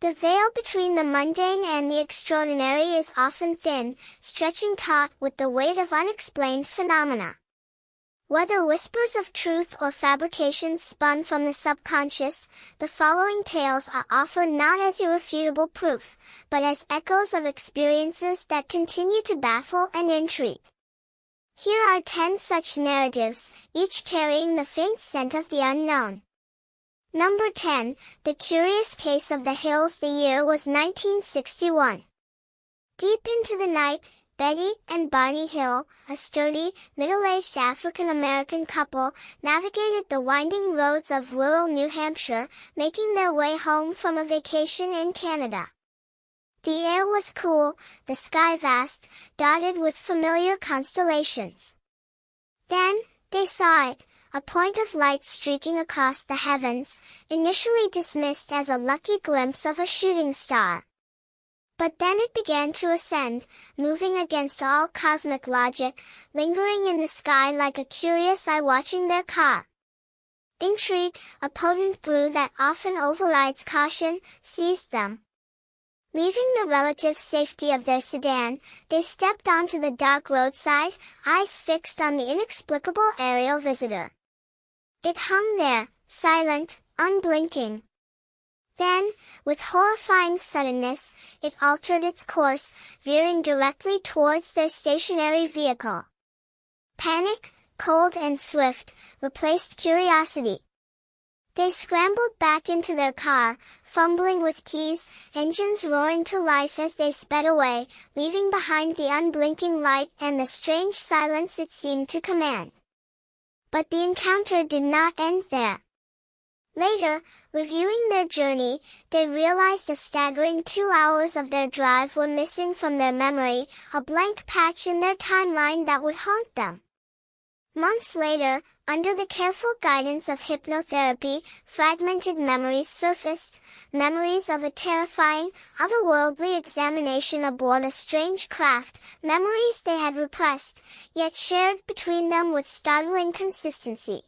The veil between the mundane and the extraordinary is often thin, stretching taut with the weight of unexplained phenomena. Whether whispers of truth or fabrications spun from the subconscious, the following tales are offered not as irrefutable proof, but as echoes of experiences that continue to baffle and intrigue. Here are 10 such narratives, each carrying the faint scent of the unknown. Number 10, The Curious Case of the Hills. The year was 1961. Deep into the night, Betty and Barney Hill, a sturdy, middle-aged African-American couple, navigated the winding roads of rural New Hampshire, making their way home from a vacation in Canada. The air was cool, the sky vast, dotted with familiar constellations. Then, they saw it, a point of light streaking across the heavens, initially dismissed as a lucky glimpse of a shooting star. But then it began to ascend, moving against all cosmic logic, lingering in the sky like a curious eye watching their car. Intrigue, a potent brew that often overrides caution, seized them. Leaving the relative safety of their sedan, they stepped onto the dark roadside, eyes fixed on the inexplicable aerial visitor. It hung there, silent, unblinking. Then, with horrifying suddenness, it altered its course, veering directly towards their stationary vehicle. Panic, cold and swift, replaced curiosity. They scrambled back into their car, fumbling with keys, engines roaring to life as they sped away, leaving behind the unblinking light and the strange silence it seemed to command. But the encounter did not end there. Later, reviewing their journey, they realized a staggering 2 hours of their drive were missing from their memory, a blank patch in their timeline that would haunt them. Months later, under the careful guidance of hypnotherapy, fragmented memories surfaced, memories of a terrifying, otherworldly examination aboard a strange craft, memories they had repressed, yet shared between them with startling consistency.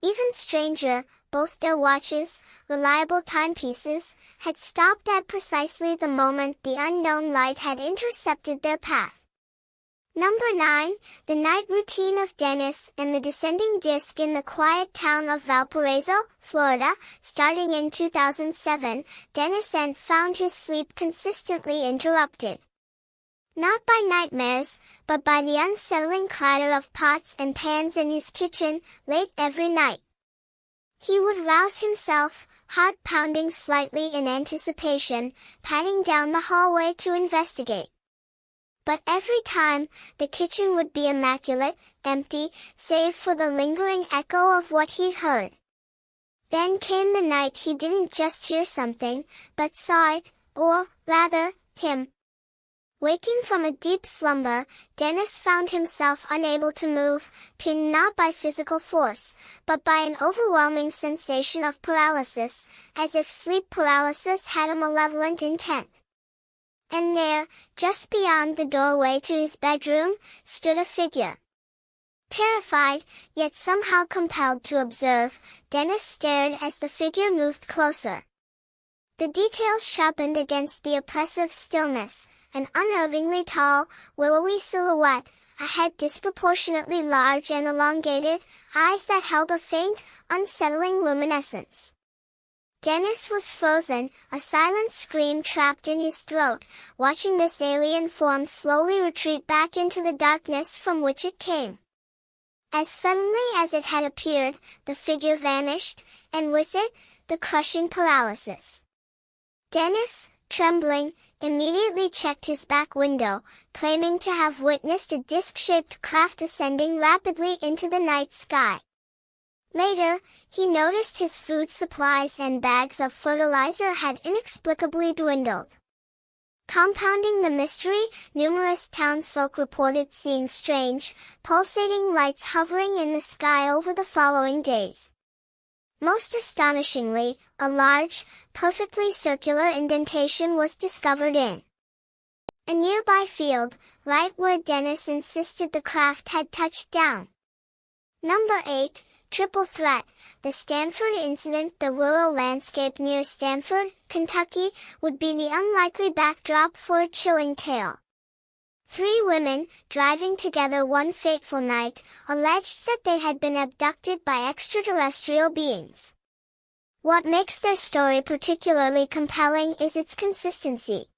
Even stranger, both their watches, reliable timepieces, had stopped at precisely the moment the unknown light had intercepted their path. Number 9, The Night Routine of Dennis and the Descending Disc. In the quiet town of Valparaiso, Florida, starting in 2007, Dennis found his sleep consistently interrupted. Not by nightmares, but by the unsettling clatter of pots and pans in his kitchen, late every night. He would rouse himself, heart pounding slightly in anticipation, padding down the hallway to investigate. But every time, the kitchen would be immaculate, empty, save for the lingering echo of what he'd heard. Then came the night he didn't just hear something, but saw it, or, rather, him. Waking from a deep slumber, Dennis found himself unable to move, pinned not by physical force, but by an overwhelming sensation of paralysis, as if sleep paralysis had a malevolent intent. And there, just beyond the doorway to his bedroom, stood a figure. Terrified, yet somehow compelled to observe, Dennis stared as the figure moved closer. The details sharpened against the oppressive stillness, an unnervingly tall, willowy silhouette, a head disproportionately large and elongated, eyes that held a faint, unsettling luminescence. Dennis was frozen, a silent scream trapped in his throat, watching this alien form slowly retreat back into the darkness from which it came. As suddenly as it had appeared, the figure vanished, and with it, the crushing paralysis. Dennis, trembling, immediately checked his back window, claiming to have witnessed a disc-shaped craft ascending rapidly into the night sky. Later, he noticed his food supplies and bags of fertilizer had inexplicably dwindled. Compounding the mystery, numerous townsfolk reported seeing strange, pulsating lights hovering in the sky over the following days. Most astonishingly, a large, perfectly circular indentation was discovered in a nearby field, right where Dennis insisted the craft had touched down. Number 8, Triple threat: the Stanford incident. The rural landscape near Stanford, Kentucky, would be the unlikely backdrop for a chilling tale. Three women, driving together one fateful night, alleged that they had been abducted by extraterrestrial beings. What makes their story particularly compelling is its consistency.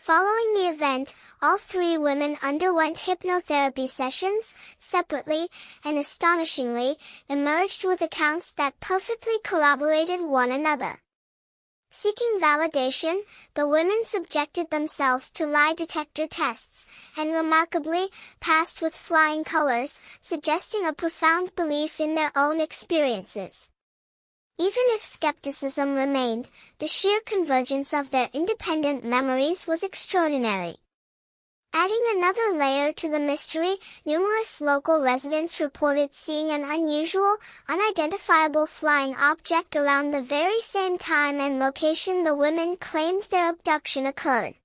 Following the event, all three women underwent hypnotherapy sessions, separately, and astonishingly, emerged with accounts that perfectly corroborated one another. Seeking validation, the women subjected themselves to lie detector tests, and remarkably, passed with flying colors, suggesting a profound belief in their own experiences. Even if skepticism remained, the sheer convergence of their independent memories was extraordinary. Adding another layer to the mystery, numerous local residents reported seeing an unusual, unidentifiable flying object around the very same time and location the women claimed their abduction occurred.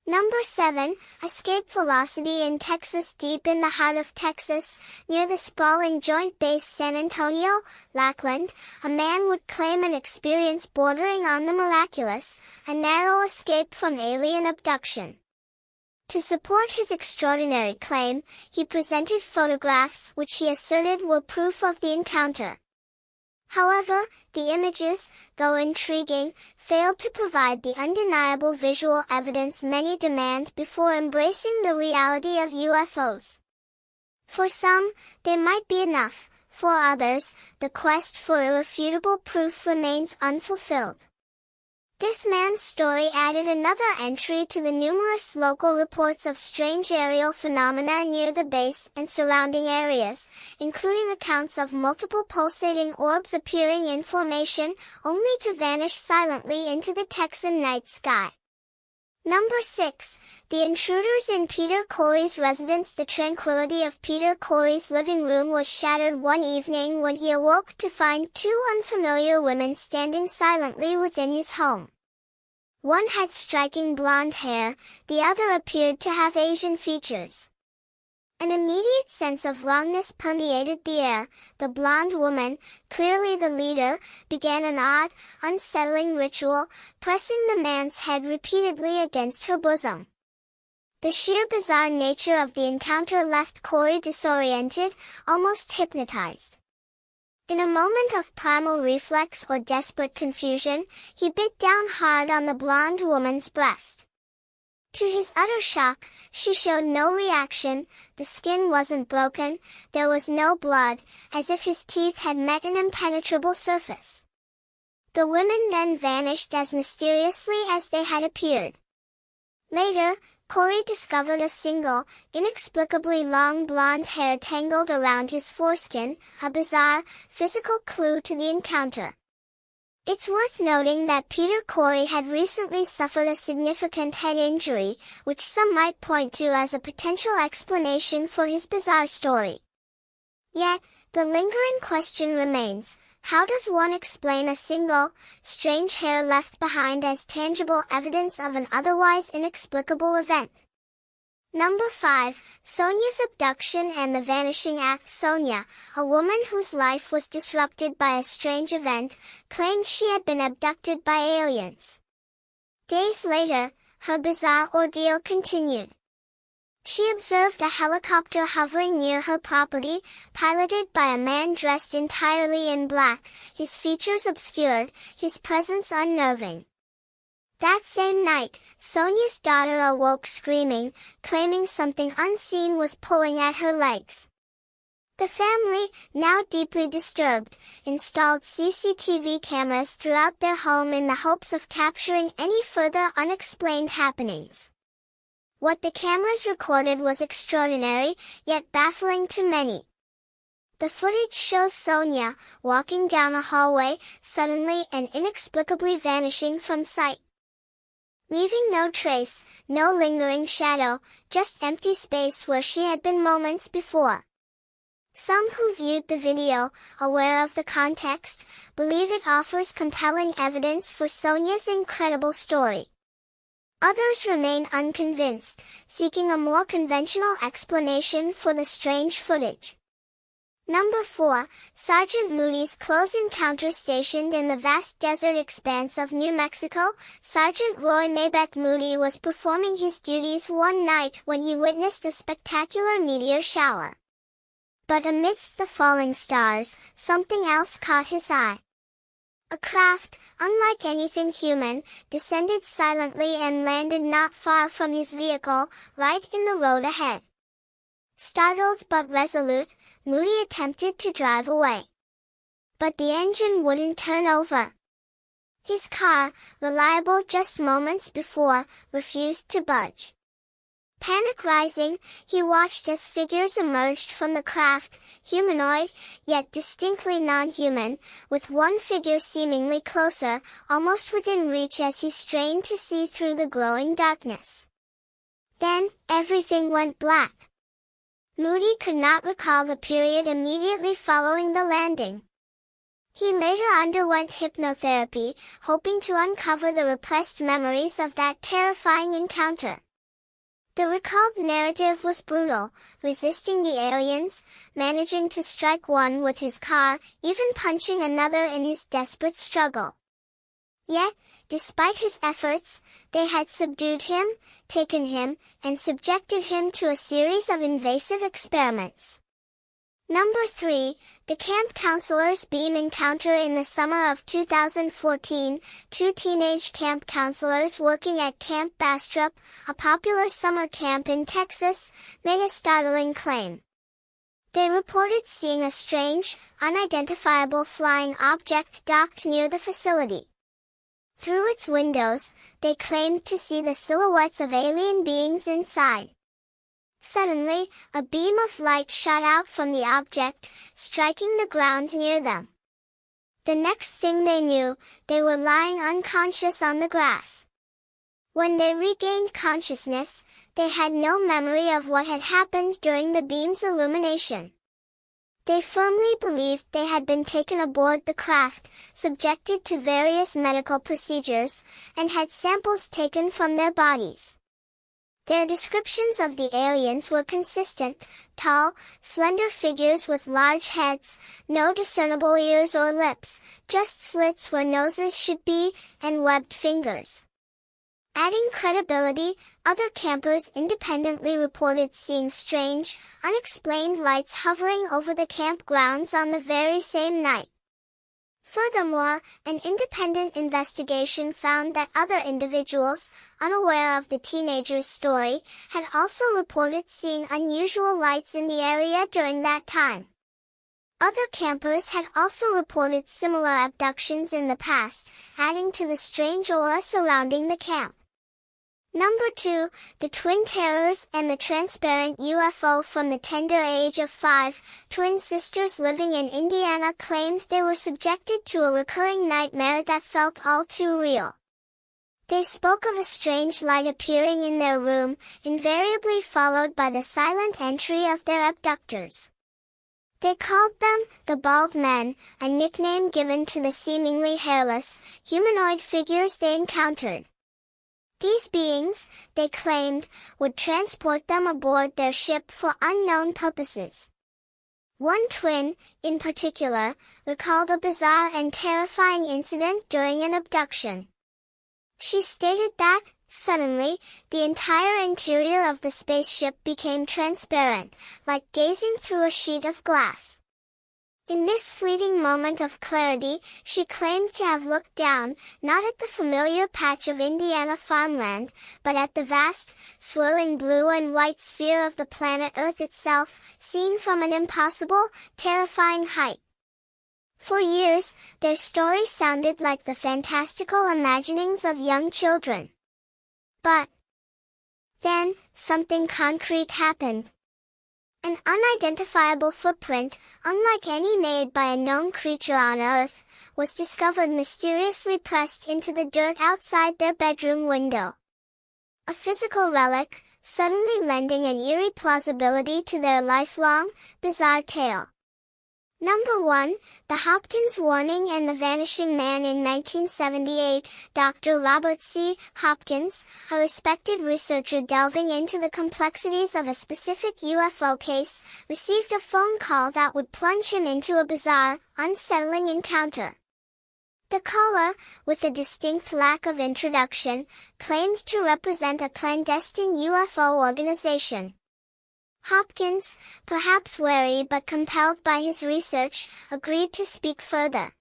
Number 7, escape velocity in Texas. Deep in the heart of Texas, near the sprawling Joint Base San Antonio, Lackland, a man would claim an experience bordering on the miraculous, a narrow escape from alien abduction. To support his extraordinary claim, he presented photographs which he asserted were proof of the encounter. However, the images, though intriguing, failed to provide the undeniable visual evidence many demand before embracing the reality of UFOs. For some, they might be enough; for others, the quest for irrefutable proof remains unfulfilled. This man's story added another entry to the numerous local reports of strange aerial phenomena near the base and surrounding areas, including accounts of multiple pulsating orbs appearing in formation, only to vanish silently into the Texan night sky. Number 6, the intruders in Peter Corey's residence. The tranquility of Peter Corey's living room was shattered one evening when he awoke to find two unfamiliar women standing silently within his home. One had striking blonde hair, the other appeared to have Asian features. An immediate sense of wrongness permeated the air. The blonde woman, clearly the leader, began an odd, unsettling ritual, pressing the man's head repeatedly against her bosom. The sheer bizarre nature of the encounter left Corey disoriented, almost hypnotized. In a moment of primal reflex or desperate confusion, he bit down hard on the blonde woman's breast. To his utter shock, she showed no reaction. The skin wasn't broken, there was no blood, as if his teeth had met an impenetrable surface. The women then vanished as mysteriously as they had appeared. Later, Corey discovered a single, inexplicably long blonde hair tangled around his foreskin, a bizarre, physical clue to the encounter. It's worth noting that Peter Corey had recently suffered a significant head injury, which some might point to as a potential explanation for his bizarre story. Yet, the lingering question remains: how does one explain a single, strange hair left behind as tangible evidence of an otherwise inexplicable event? Number 5, Sonia's abduction and the vanishing act. Sonia, a woman whose life was disrupted by a strange event, claimed she had been abducted by aliens. Days later, her bizarre ordeal continued. She observed a helicopter hovering near her property, piloted by a man dressed entirely in black, his features obscured, his presence unnerving. That same night, Sonia's daughter awoke screaming, claiming something unseen was pulling at her legs. The family, now deeply disturbed, installed CCTV cameras throughout their home in the hopes of capturing any further unexplained happenings. What the cameras recorded was extraordinary, yet baffling to many. The footage shows Sonia, walking down a hallway, suddenly and inexplicably vanishing from sight. Leaving no trace, no lingering shadow, just empty space where she had been moments before. Some who viewed the video, aware of the context, believe it offers compelling evidence for Sonia's incredible story. Others remain unconvinced, seeking a more conventional explanation for the strange footage. Number 4. Sergeant Moody's close encounter. Stationed in the vast desert expanse of New Mexico, Sergeant Roy Maybeck Moody was performing his duties one night when he witnessed a spectacular meteor shower. But amidst the falling stars, something else caught his eye. A craft, unlike anything human, descended silently and landed not far from his vehicle, right in the road ahead. Startled but resolute, Moody attempted to drive away. But the engine wouldn't turn over. His car, reliable just moments before, refused to budge. Panic rising, he watched as figures emerged from the craft, humanoid, yet distinctly non-human, with one figure seemingly closer, almost within reach as he strained to see through the growing darkness. Then, everything went black. Moody could not recall the period immediately following the landing. He later underwent hypnotherapy, hoping to uncover the repressed memories of that terrifying encounter. The recalled narrative was brutal, resisting the aliens, managing to strike one with his car, even punching another in his desperate struggle. Yet, despite his efforts, they had subdued him, taken him, and subjected him to a series of invasive experiments. Number 3. The camp counselor's beam encounter. In the summer of 2014, two teenage camp counselors working at Camp Bastrop, a popular summer camp in Texas, made a startling claim. They reported seeing a strange, unidentifiable flying object docked near the facility. Through its windows, they claimed to see the silhouettes of alien beings inside. Suddenly, a beam of light shot out from the object, striking the ground near them. The next thing they knew, they were lying unconscious on the grass. When they regained consciousness, they had no memory of what had happened during the beam's illumination. They firmly believed they had been taken aboard the craft, subjected to various medical procedures, and had samples taken from their bodies. Their descriptions of the aliens were consistent: tall, slender figures with large heads, no discernible ears or lips, just slits where noses should be, and webbed fingers. Adding credibility, other campers independently reported seeing strange, unexplained lights hovering over the campgrounds on the very same night. Furthermore, an independent investigation found that other individuals, unaware of the teenagers' story, had also reported seeing unusual lights in the area during that time. Other campers had also reported similar abductions in the past, adding to the strange aura surrounding the camp. Number 2. The Twin Terrors and the Transparent UFO. From the tender age of 5, twin sisters living in Indiana claimed they were subjected to a recurring nightmare that felt all too real. They spoke of a strange light appearing in their room, invariably followed by the silent entry of their abductors. They called them the Bald Men, a nickname given to the seemingly hairless, humanoid figures they encountered. These beings, they claimed, would transport them aboard their ship for unknown purposes. One twin, in particular, recalled a bizarre and terrifying incident during an abduction. She stated that, suddenly, the entire interior of the spaceship became transparent, like gazing through a sheet of glass. In this fleeting moment of clarity, she claimed to have looked down, not at the familiar patch of Indiana farmland, but at the vast, swirling blue and white sphere of the planet Earth itself, seen from an impossible, terrifying height. For years, their story sounded like the fantastical imaginings of young children. But then, something concrete happened. An unidentifiable footprint, unlike any made by a known creature on Earth, was discovered mysteriously pressed into the dirt outside their bedroom window. A physical relic, suddenly lending an eerie plausibility to their lifelong, bizarre tale. Number 1, The Hopkins Warning and the Vanishing Man. In 1978, Dr. Robert C. Hopkins, a respected researcher delving into the complexities of a specific UFO case, received a phone call that would plunge him into a bizarre, unsettling encounter. The caller, with a distinct lack of introduction, claimed to represent a clandestine UFO organization. Hopkins, perhaps wary but compelled by his research, agreed to speak further.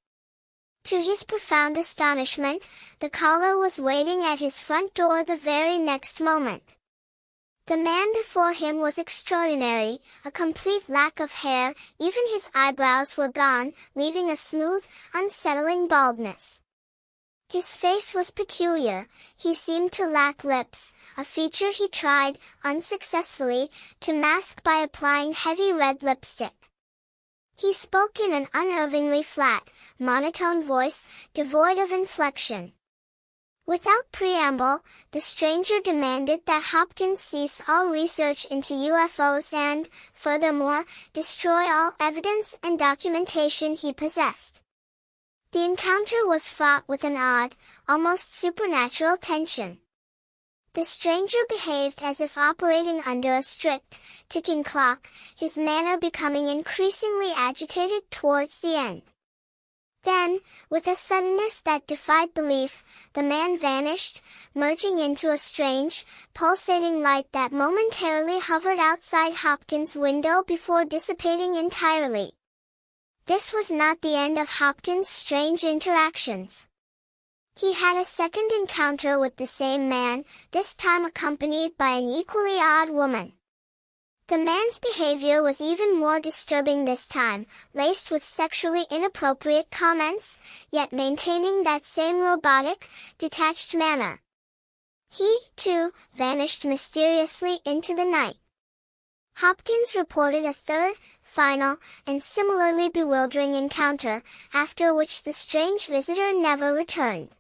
To his profound astonishment, the caller was waiting at his front door the very next moment. The man before him was extraordinary, a complete lack of hair, even his eyebrows were gone, leaving a smooth, unsettling baldness. His face was peculiar, he seemed to lack lips, a feature he tried, unsuccessfully, to mask by applying heavy red lipstick. He spoke in an unnervingly flat, monotone voice, devoid of inflection. Without preamble, the stranger demanded that Hopkins cease all research into UFOs and, furthermore, destroy all evidence and documentation he possessed. The encounter was fraught with an odd, almost supernatural tension. The stranger behaved as if operating under a strict, ticking clock, his manner becoming increasingly agitated towards the end. Then, with a suddenness that defied belief, the man vanished, merging into a strange, pulsating light that momentarily hovered outside Hopkins' window before dissipating entirely. This was not the end of Hopkins' strange interactions. He had a second encounter with the same man, this time accompanied by an equally odd woman. The man's behavior was even more disturbing this time, laced with sexually inappropriate comments, yet maintaining that same robotic, detached manner. He, too, vanished mysteriously into the night. Hopkins reported a third, final, and similarly bewildering encounter, after which the strange visitor never returned.